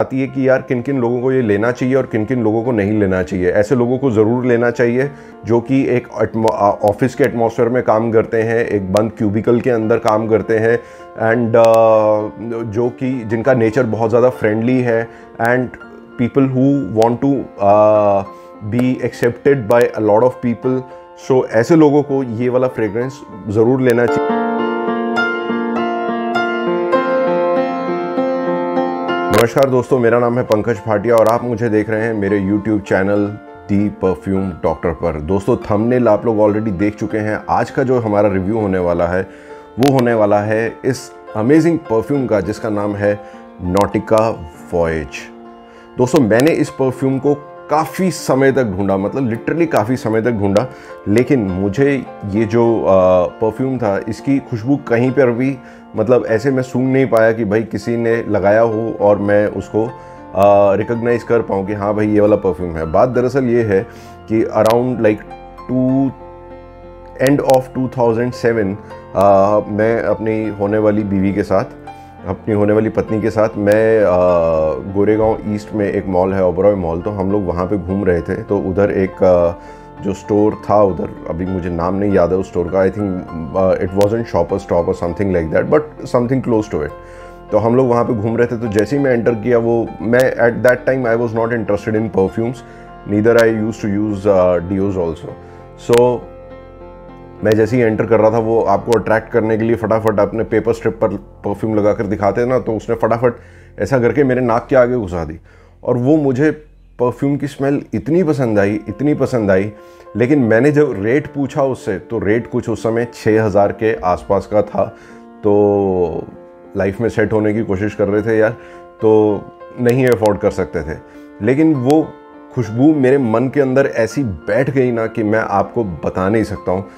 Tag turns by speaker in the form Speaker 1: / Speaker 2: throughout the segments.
Speaker 1: आती है कि यार किन किन लोगों को ये लेना चाहिए और किन किन लोगों को नहीं लेना चाहिए। ऐसे लोगों को ज़रूर लेना चाहिए जो कि एक ऑफिस के एटमॉस्फेयर में काम करते हैं, एक बंद क्यूबिकल के अंदर काम करते हैं, एंड जो कि जिनका नेचर बहुत ज़्यादा फ्रेंडली है, and people who want to be accepted by a lot of people. So ऐसे लोगों को ये वाला फ्रेग्रेंस ज़रूर लेना चाहिए। नमस्कार दोस्तों, मेरा नाम है पंकज भाटिया और आप मुझे देख रहे हैं मेरे YouTube चैनल दी परफ्यूम डॉक्टर पर। दोस्तों, थंबनेल आप लोग ऑलरेडी देख चुके हैं। आज का जो हमारा रिव्यू होने वाला है वो होने वाला है इस अमेजिंग परफ्यूम का जिसका नाम है नॉटिका वॉयज। दोस्तों, मैंने इस परफ्यूम को काफ़ी समय तक ढूंढा, मतलब लिटरली काफ़ी समय तक ढूंढा, लेकिन मुझे ये जो परफ्यूम था इसकी खुशबू कहीं पर भी मतलब ऐसे मैं सूंघ नहीं पाया कि भाई किसी ने लगाया हो और मैं उसको रिकॉग्नाइज कर पाऊँ कि हाँ भाई ये वाला परफ्यूम है। बात दरअसल ये है कि अराउंड लाइक एंड ऑफ 2007 मैं अपनी होने वाली बीवी के साथ, अपनी होने वाली पत्नी के साथ मैं गोरेगांव ईस्ट में एक मॉल है, ओबरॉय मॉल, तो हम लोग वहाँ पे घूम रहे थे। तो उधर एक जो स्टोर था उधर, अभी मुझे नाम नहीं याद है उस स्टोर का, I think it wasn't Shoppers Stop और something like that, but something close to it. तो हम लोग वहाँ पे घूम रहे थे। तो जैसे ही मैं एंटर किया, वो मैं at that time I was not interested in perfumes, neither I use to use deos also. So मैं जैसे ही एंटर कर रहा था, वो आपको अट्रैक्ट करने के लिए फटाफट अपने पेपर स्ट्रिप पर परफ्यूम लगा कर दिखाते हैं ना, तो उसने फटाफट ऐसा करके मेरे नाक के आगे घुसा दी। और वो मुझे परफ्यूम की स्मेल इतनी पसंद आई, इतनी पसंद आई, लेकिन मैंने जब रेट पूछा उससे तो रेट कुछ उस समय 6000 के आसपास का था। तो लाइफ में सेट होने की कोशिश कर रहे थे यार, तो नहीं अफोर्ड कर सकते थे। लेकिन वो खुशबू मेरे मन के अंदर ऐसी बैठ गई ना कि मैं आपको बता नहीं सकता हूँ।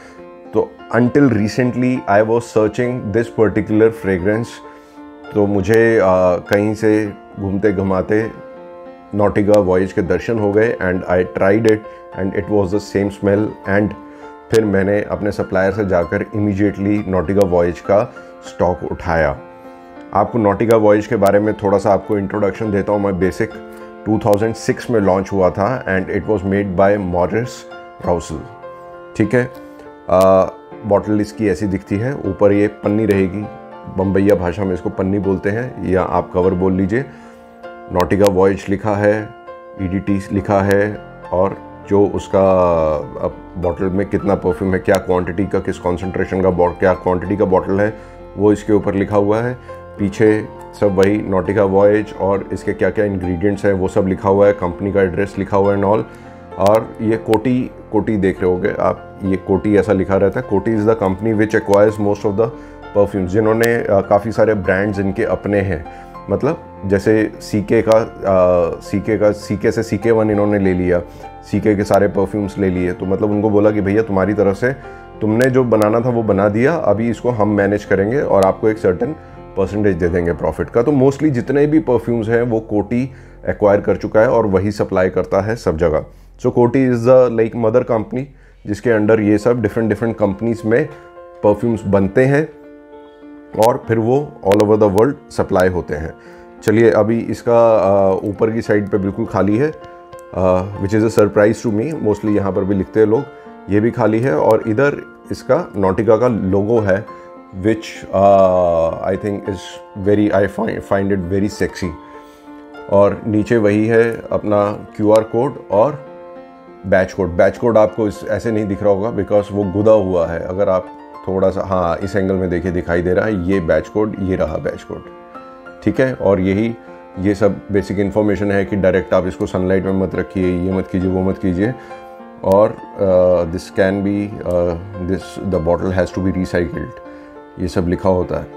Speaker 1: तो until recently I was searching this particular fragrance, तो मुझे कहीं से घूमते घुमाते नॉटिका वॉयज के दर्शन हो गए, and I tried it and it was the same smell. And फिर मैंने अपने सप्लायर से जाकर इमीडिएटली नॉटिका वॉयज का स्टॉक उठाया। आपको नॉटिका वॉयज के बारे में थोड़ा सा आपको इंट्रोडक्शन देता हूँ मैं। बेसिक 2006 में लॉन्च हुआ था and it was made by Maurice Roucel. ठीक है, बॉटल इसकी ऐसी दिखती है, ऊपर ये पन्नी रहेगी, बम्बैया भाषा में इसको पन्नी बोलते हैं, या आप कवर बोल लीजिए। नॉटिका वॉयज लिखा है, EDT लिखा है, और जो उसका बॉटल में कितना परफ्यूम है, क्या क्वांटिटी का, किस कॉन्सेंट्रेशन का क्या क्वांटिटी का बॉटल है, वो इसके ऊपर लिखा हुआ है। पीछे सब वही नॉटिका वॉयज और इसके क्या क्या इंग्रेडिएंट्स हैं वो सब लिखा हुआ है, कंपनी का एड्रेस लिखा हुआ है एंड ऑल। और ये कोटी देख रहे होगे आप, ये कोटी ऐसा लिखा रहता है। कोटी is the company which acquires most of the perfumes, जिन्होंने काफ़ी सारे ब्रांड्स इनके अपने हैं। मतलब जैसे सीके से CK1 इन्होंने ले लिया, सीके के सारे परफ्यूम्स ले लिए। तो मतलब उनको बोला कि भैया तुम्हारी तरफ से तुमने जो बनाना था वो बना दिया, अभी इसको हम मैनेज करेंगे और आपको एक सर्टेन परसेंटेज दे देंगे प्रॉफिट का। तो मोस्टली जितने भी परफ्यूम्स हैं वो कोटी एक्वायर कर चुका है और वही सप्लाई करता है सब जगह। सो कोटी is the like mother company जिसके अंडर ये सब डिफरेंट कंपनीज में परफ्यूम्स बनते हैं और फिर वो all over the world supply होते हैं। चलिए, अभी इसका ऊपर की साइड पे बिल्कुल खाली है, which is a surprise to me. Mostly यहाँ पर भी लिखते हैं लोग, ये भी खाली है। और इधर इसका नॉटिका का लोगो है, which I think is very, I find it very sexy. और नीचे वही है अपना QR कोड और बैच कोड आपको ऐसे नहीं दिख रहा होगा बिकॉज वो गुदा हुआ है। अगर आप थोड़ा सा, हाँ, इस एंगल में देखिए दिखाई दे रहा है, ये बैच कोड, ये रहा बैच कोड। ठीक है, और ये सब बेसिक इन्फॉर्मेशन है कि डायरेक्ट आप इसको सनलाइट में मत रखिए, ये मत कीजिए, वो मत कीजिए। और this can be the bottle has to be recycled, ये सब लिखा होता है।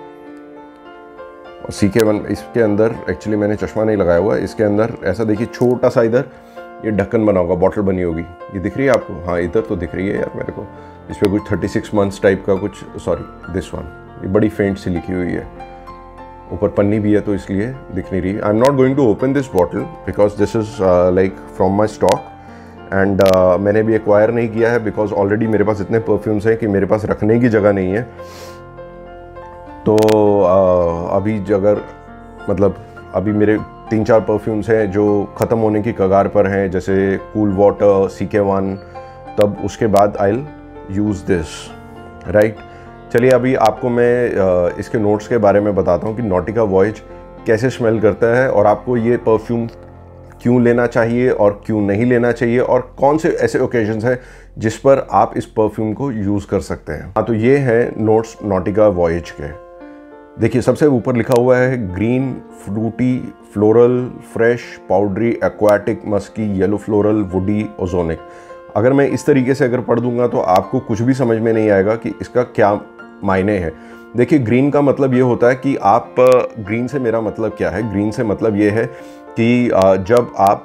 Speaker 1: और CK1 इसके अंदर, एक्चुअली मैंने चश्मा नहीं लगाया हुआ, इसके अंदर ऐसा देखिए छोटा सा इधर ये ढक्कन बना होगा, बॉटल बनी होगी, ये दिख रही है आपको? हाँ, इधर तो दिख रही है यार मेरे को। इस पर कुछ 36 मंथ्स टाइप का कुछ, सॉरी दिस वन, ये बड़ी फेंट सी लिखी हुई है। ऊपर पन्नी भी है तो इसलिए दिख नहीं रही। I am not going to open this bottle because this is like from my stock, and मैंने भी एक्वायर नहीं किया है बिकॉज ऑलरेडी मेरे पास इतने परफ्यूम्स हैं कि मेरे पास रखने की जगह नहीं है। तो अभी अगर मतलब अभी मेरे 3-4 परफ्यूम्स हैं जो ख़त्म होने की कगार पर हैं, जैसे कूल वाटर, CK1, तब उसके बाद I will use this, right. चलिए अभी आपको मैं इसके नोट्स के बारे में बताता हूँ कि नॉटिका वॉयज कैसे स्मेल करता है और आपको ये परफ्यूम क्यों लेना चाहिए और क्यों नहीं लेना चाहिए और कौन से ऐसे ओकेजन्स हैं जिस पर आप इस परफ्यूम को यूज़ कर सकते हैं। हाँ, तो ये हैं नोट्स नॉटिका वॉयज के। देखिए सबसे ऊपर लिखा हुआ है green, fruity, floral, fresh, powdery, aquatic, musky, yellow floral, woody, ozonic. अगर मैं इस तरीके से अगर पढ़ दूंगा तो आपको कुछ भी समझ में नहीं आएगा कि इसका क्या मायने हैं। देखिए ग्रीन का मतलब ये होता है कि आप, ग्रीन से मेरा मतलब क्या है, ग्रीन से मतलब ये है कि जब आप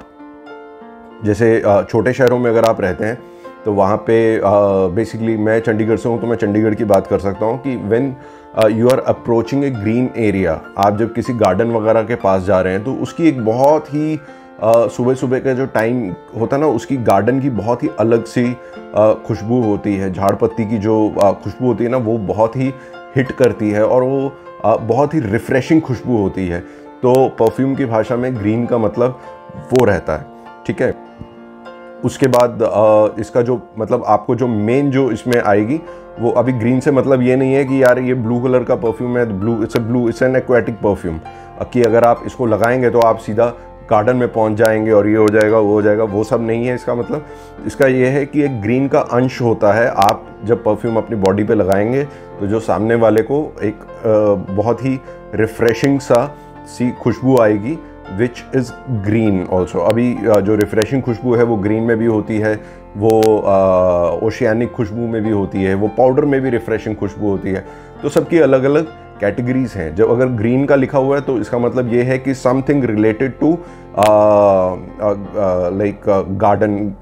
Speaker 1: जैसे छोटे शहरों में अगर आप रहते हैं तो वहाँ पे बेसिकली मैं चंडीगढ़ से हूँ तो मैं चंडीगढ़ की बात कर सकता हूँ कि when you are approaching a green area, आप जब किसी गार्डन वगैरह के पास जा रहे हैं तो उसकी एक बहुत ही सुबह सुबह का जो टाइम होता है ना, उसकी गार्डन की बहुत ही अलग सी खुशबू होती है, झाड़ पत्ती की जो खुशबू होती है ना, वो बहुत ही हिट करती है और वो बहुत ही रिफ़्रेशिंग खुशबू होती है। तो परफ्यूम की भाषा में ग्रीन का मतलब वो रहता है, ठीक है। उसके बाद इसका जो मतलब आपको जो मेन जो इसमें आएगी वो, अभी ग्रीन से मतलब ये नहीं है कि यार ये ब्लू कलर का परफ्यूम है, इट्स एन एक्वेटिक परफ्यूम, कि अगर आप इसको लगाएंगे तो आप सीधा गार्डन में पहुंच जाएंगे और ये हो जाएगा वो हो जाएगा, वो सब नहीं है इसका मतलब। इसका ये है कि एक ग्रीन का अंश होता है। आप जब परफ्यूम अपनी बॉडी पे लगाएंगे तो जो सामने वाले को एक बहुत ही रिफ़्रेशिंग सी खुशबू आएगी, विच इज़ ग्रीन ऑल्सो। अभी जो रिफ़्रेशिंग खुशबू है वो ग्रीन में भी होती है, वो ओशियानिक खुशबू में भी होती है, वो पाउडर में भी रिफ़्रेशिंग खुशबू होती है। तो सबकी अलग अलग कैटेगरीज हैं। जब अगर ग्रीन का लिखा हुआ है तो इसका मतलब ये है कि something related to like garden,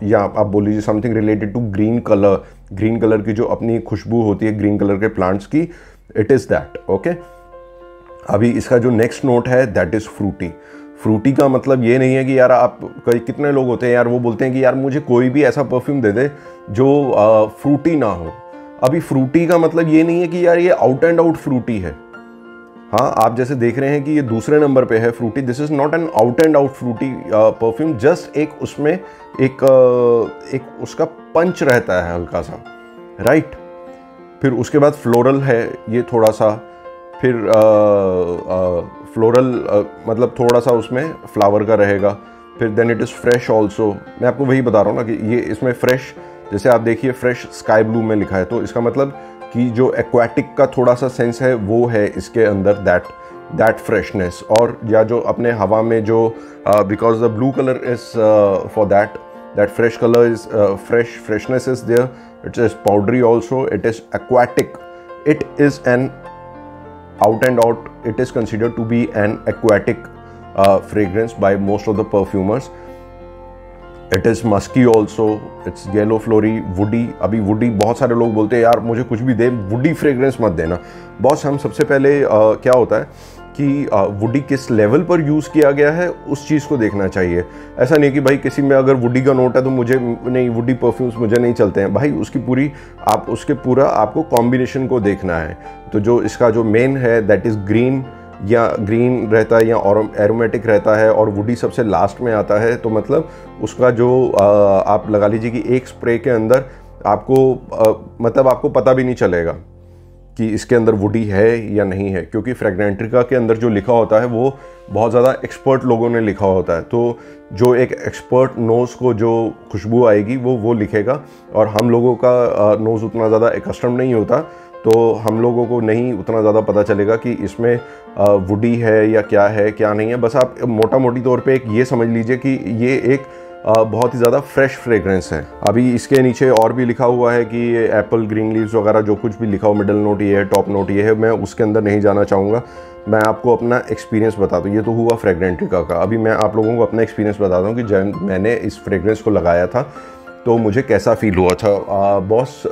Speaker 1: या आप बोल लीजिए something related to green colour. Green colour की जो अपनी खुशबू होती है ग्रीन कलर के प्लांट्स की, इट इज़ दैट, ओके। अभी इसका जो नेक्स्ट नोट है दैट इज़ फ्रूटी। फ्रूटी का मतलब ये नहीं है कि यार आप, कई कितने लोग होते हैं यार वो बोलते हैं कि यार मुझे कोई भी ऐसा परफ्यूम दे दे जो फ्रूटी ना हो। अभी फ्रूटी का मतलब ये नहीं है कि यार ये आउट एंड आउट फ्रूटी है। हाँ, आप जैसे देख रहे हैं कि ये दूसरे नंबर पे है fruity, this is not an out and out fruity perfume, just एक उसमें एक उसका पंच रहता है हल्का सा, राइट। फिर उसके बाद फ्लोरल है ये थोड़ा सा, फिर फ्लोरल मतलब थोड़ा सा उसमें फ्लावर का रहेगा। फिर then it is fresh also. मैं आपको वही बता रहा हूँ ना कि ये इसमें फ्रेश, जैसे आप देखिए फ्रेश स्काई ब्लू में लिखा है, तो इसका मतलब कि जो एक्वाटिक का थोड़ा सा सेंस है वो है इसके अंदर, दैट फ्रेशनेस। और या जो अपने हवा में जो because the blue colour is for that fresh colour is freshness is there, it is powdery also, it is aquatic, it is an out and out, it is considered to be an aquatic fragrance by most of the perfumers. It is musky also, it's yellow flory, woody। अभी woody बहुत सारे लोग बोलते हैं यार मुझे कुछ भी दे, woody fragrance मत देना। बॉस, हम सबसे पहले क्या होता है कि वुडी किस लेवल पर यूज़ किया गया है उस चीज़ को देखना चाहिए। ऐसा नहीं कि भाई किसी में अगर वुडी का नोट है तो मुझे नहीं, वुडी परफ्यूम्स मुझे नहीं चलते हैं। भाई उसकी पूरी उसके पूरा आपको कॉम्बिनेशन को देखना है। तो जो इसका जो मेन है दैट इज़ ग्रीन, या ग्रीन रहता है या एरोमेटिक रहता है, और वुडी सबसे लास्ट में आता है। तो मतलब उसका जो आप लगा लीजिए कि एक स्प्रे के अंदर आपको मतलब आपको पता भी नहीं चलेगा कि इसके अंदर वुडी है या नहीं है, क्योंकि फ्रेगनेंट्रिका के अंदर जो लिखा होता है वो बहुत ज़्यादा एक्सपर्ट लोगों ने लिखा होता है। तो जो एक एक्सपर्ट नोज़ को जो खुशबू आएगी वो लिखेगा, और हम लोगों का नोज़ उतना ज़्यादा एकस्टम नहीं होता, तो हम लोगों को नहीं उतना ज़्यादा पता चलेगा कि इसमें वुडी है या क्या नहीं है। बस आप मोटा मोटी तौर पे एक ये समझ लीजिए कि ये एक बहुत ही ज़्यादा फ्रेश फ्रेग्रेंस है। अभी इसके नीचे और भी लिखा हुआ है कि ये एप्पल, ग्रीन लीव्स वगैरह जो कुछ भी लिखा हो, मिडल नोट ये है, टॉप नोट ये है, मैं उसके अंदर नहीं जाना चाहूँगा। मैं आपको अपना एक्सपीरियंस बताता हूँ। ये तो हुआ फ्रेगनेंट्रिका का। अभी मैं आप लोगों को अपना एक्सपीरियंस बताता हूँ कि जब मैंने इस फ्रेग्रेंस को लगाया था तो मुझे कैसा फील हुआ था। बॉस,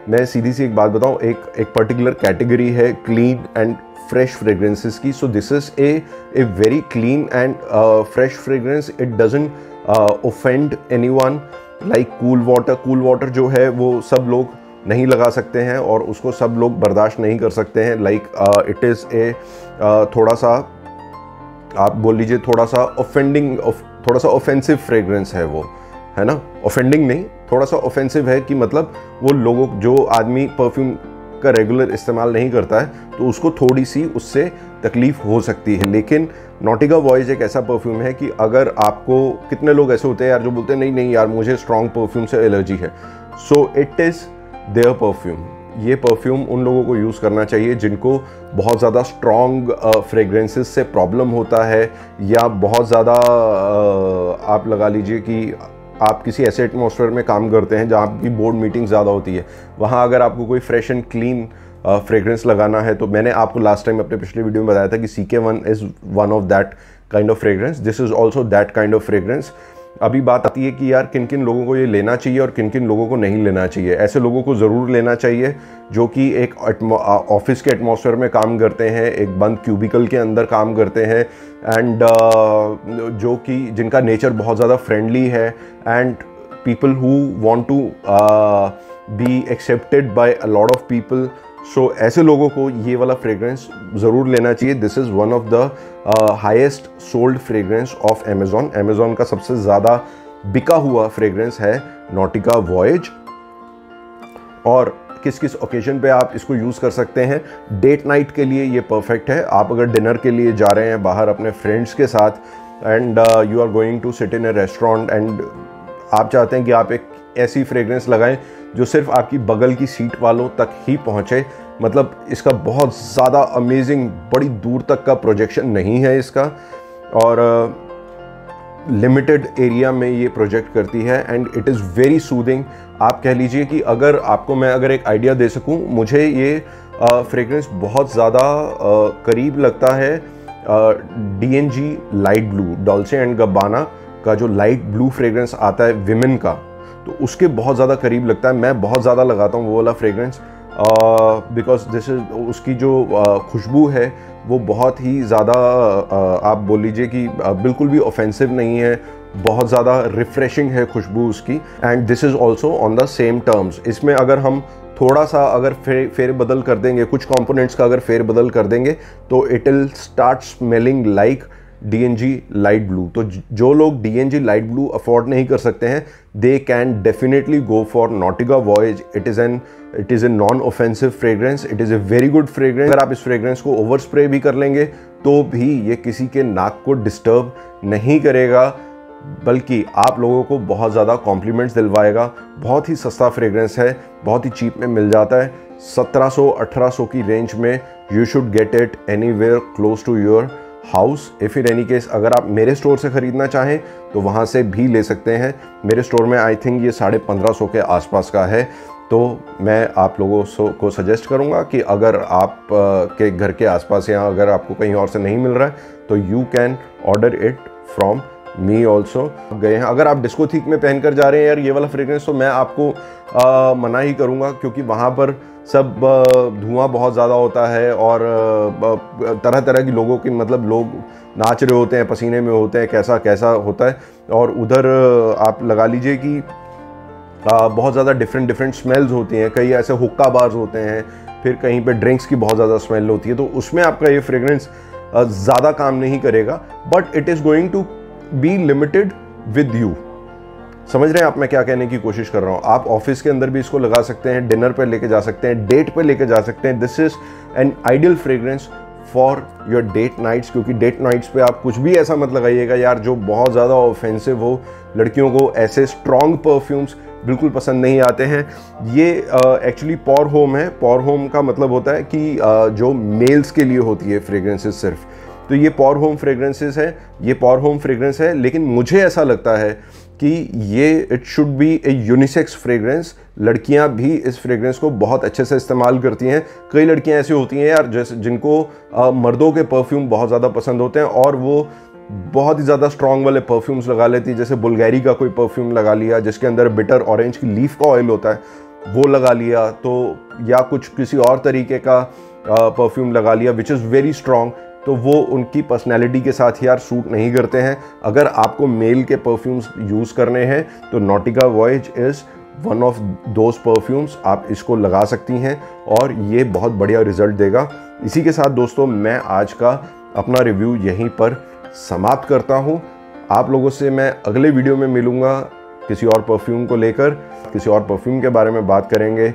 Speaker 1: मैं सीधी सी एक बात बताऊँ, एक पर्टिकुलर कैटेगरी है क्लीन एंड फ्रेश फ्रेग्रेंसेस की। So this is a very clean and fresh fragrance. It doesn't offend anyone like cool water जो है वो सब लोग नहीं लगा सकते हैं और उसको सब लोग बर्दाश्त नहीं कर सकते हैं। लाइक इट इज़ ए थोड़ा सा आप बोल लीजिए थोड़ा सा थोड़ा सा ऑफेंसिव फ्रेग्रेंस है वो, है ना। ऑफेंडिंग नहीं, थोड़ा सा ऑफेंसिव है कि मतलब वो लोगों, जो आदमी परफ्यूम का रेगुलर इस्तेमाल नहीं करता है तो उसको थोड़ी सी उससे तकलीफ हो सकती है। लेकिन नॉटिका वॉयज एक ऐसा परफ्यूम है कि अगर आपको, कितने लोग ऐसे होते हैं यार जो बोलते हैं नहीं नहीं यार मुझे स्ट्रॉन्ग परफ्यूम से एलर्जी है, so it is there perfume. ये परफ्यूम उन लोगों को यूज़ करना चाहिए जिनको बहुत ज़्यादा स्ट्रॉन्ग फ्रेग्रेंसेस से प्रॉब्लम होता है, या बहुत ज़्यादा आप लगा लीजिए कि आप किसी ऐसे एटमॉस्फेयर में काम करते हैं जहाँ आपकी बोर्ड मीटिंग ज़्यादा होती है, वहाँ अगर आपको कोई फ्रेश एंड क्लीन फ्रेग्रेंस लगाना है, तो मैंने आपको लास्ट टाइम अपने पिछले वीडियो में बताया था कि CK1 is one of that kind of fragrance, this is also that kind of fragrance. अभी बात आती है कि यार किन किन लोगों को ये लेना चाहिए और किन किन लोगों को नहीं लेना चाहिए। ऐसे लोगों को ज़रूर लेना चाहिए जो कि एक ऑफिस के एटमॉस्फेयर में काम करते हैं, एक बंद क्यूबिकल के अंदर काम करते हैं, एंड जो कि जिनका नेचर बहुत ज़्यादा फ्रेंडली है, and people who want to be accepted by a lot of people. So ऐसे लोगों को ये वाला फ्रेग्रेंस ज़रूर लेना चाहिए। This is one of the highest sold fragrance of Amazon का सबसे ज़्यादा बिका हुआ फ्रेग्रेंस है नॉटिका वॉयज। और किस किस ओकेजन पे आप इसको यूज़ कर सकते हैं? डेट नाइट के लिए ये परफेक्ट है। आप अगर डिनर के लिए जा रहे हैं बाहर अपने फ्रेंड्स के साथ, and you are going to sit in a restaurant, and आप चाहते हैं कि आप एक ऐसी फ्रेग्रेंस लगाएं जो सिर्फ आपकी बगल की सीट वालों तक ही पहुंचे, मतलब इसका बहुत ज़्यादा अमेजिंग, बड़ी दूर तक का प्रोजेक्शन नहीं है इसका, और लिमिटेड एरिया में ये प्रोजेक्ट करती है, and it is very soothing. आप कह लीजिए कि अगर आपको मैं अगर एक आइडिया दे सकूं, मुझे ये फ्रेग्रेंस बहुत ज़्यादा करीब लगता है DNG light blue, Dolce and Gabbana का जो लाइट ब्लू फ्रेग्रेंस आता है विमेन का, तो उसके बहुत ज़्यादा करीब लगता है। मैं बहुत ज़्यादा लगाता हूँ वो वाला फ्रेग्रेंस, बिकॉज दिस इज, उसकी जो खुशबू है वो बहुत ही ज़्यादा आप बोल लीजिए कि बिल्कुल भी ऑफेंसिव नहीं है, बहुत ज़्यादा रिफ्रेशिंग है खुशबू उसकी, and this is also on the same terms. इसमें अगर हम थोड़ा सा अगर फेर बदल कर देंगे, कुछ कंपोनेंट्स का अगर फेर बदल कर देंगे, तो it will start smelling like DNG light blue. तो जो लोग DNG लाइट ब्लू अफोर्ड नहीं कर सकते हैं, they can definitely go for नॉटिका voyage. It is a non offensive fragrance, it is a very good fragrance. अगर आप इस फ्रेग्रेंस को ओवर स्प्रे भी कर लेंगे तो भी ये किसी के नाक को डिस्टर्ब नहीं करेगा, बल्कि आप लोगों को बहुत ज़्यादा कॉम्प्लीमेंट्स दिलवाएगा। बहुत ही सस्ता फ्रेग्रेंस है, बहुत ही चीप में मिल जाता है, 1700-1800 की रेंज में। You should get it anywhere close to your house. If in any case अगर आप मेरे स्टोर से ख़रीदना चाहें तो वहाँ से भी ले सकते हैं। मेरे स्टोर में आई थिंक ये 1550 के आसपास का है। तो मैं आप लोगों को सजेस्ट करूँगा कि अगर आप के घर के आसपास या अगर आपको कहीं और से नहीं मिल रहा है तो you can order it from me also. गए हैं, अगर आप डिस्को थीक में पहन कर जा रहे हैं यार ये वाला फ्रेग्रेंस, तो मैं आपको मना ही करूँगा, क्योंकि वहाँ पर सब धुआं बहुत ज़्यादा होता है, और तरह तरह की लोगों की, मतलब लोग नाच रहे होते हैं, पसीने में होते हैं, कैसा कैसा होता है। और उधर आप लगा लीजिए कि बहुत ज़्यादा डिफरेंट स्मेल्स होती हैं। कई ऐसे हुक्का बार्स होते हैं, फिर कहीं पे ड्रिंक्स की बहुत ज़्यादा स्मेल होती है, तो उसमें आपका ये फ्रेग्रेंस ज़्यादा काम नहीं करेगा, but it is going to be limited with you. समझ रहे हैं आप मैं क्या कहने की कोशिश कर रहा हूँ? आप ऑफिस के अंदर भी इसको लगा सकते हैं, डिनर पे लेके जा सकते हैं, डेट पे लेके जा सकते हैं। This is an ideal fragrance for your date nights, क्योंकि डेट नाइट्स पे आप कुछ भी ऐसा मत लगाइएगा यार जो बहुत ज़्यादा ऑफेंसिव हो। लड़कियों को ऐसे स्ट्रॉन्ग परफ्यूम्स बिल्कुल पसंद नहीं आते हैं। ये एक्चुअली पॉर होम है। पॉर होम का मतलब होता है कि जो मेल्स के लिए होती है फ्रेग्रेंसेस सिर्फ, तो ये पॉर होम फ्रेग्रेंसेस है, ये पॉर होम फ्रेग्रेंस है। लेकिन मुझे ऐसा लगता है कि ये it should be A unisex fragrance. लड़कियां भी इस फ्रेग्रेंस को बहुत अच्छे से इस्तेमाल करती हैं। कई लड़कियां ऐसी होती हैं यार जैसे जिनको मर्दों के परफ्यूम बहुत ज़्यादा पसंद होते हैं, और वो बहुत ही ज़्यादा स्ट्रॉन्ग वाले परफ्यूम्स लगा लेती है। जैसे बुल्गारी का कोई परफ्यूम लगा लिया जिसके अंदर बिटर ऑरेंज की लीफ का ऑयल होता है, वो लगा लिया, तो या कुछ किसी और तरीके का परफ्यूम लगा लिया विच इज़ वेरी स्ट्रॉन्ग, तो वो उनकी पर्सनैलिटी के साथ यार सूट नहीं करते हैं। अगर आपको मेल के परफ्यूम्स यूज़ करने हैं तो नॉटिका voyage is one of those perfumes. आप इसको लगा सकती हैं और ये बहुत बढ़िया रिजल्ट देगा। इसी के साथ दोस्तों मैं आज का अपना रिव्यू यहीं पर समाप्त करता हूँ। आप लोगों से मैं अगले वीडियो में मिलूँगा किसी और परफ्यूम को लेकर, किसी और परफ्यूम के बारे में बात करेंगे।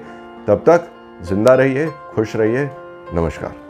Speaker 1: तब तक जिंदा रहिए, खुश रहिए, नमस्कार।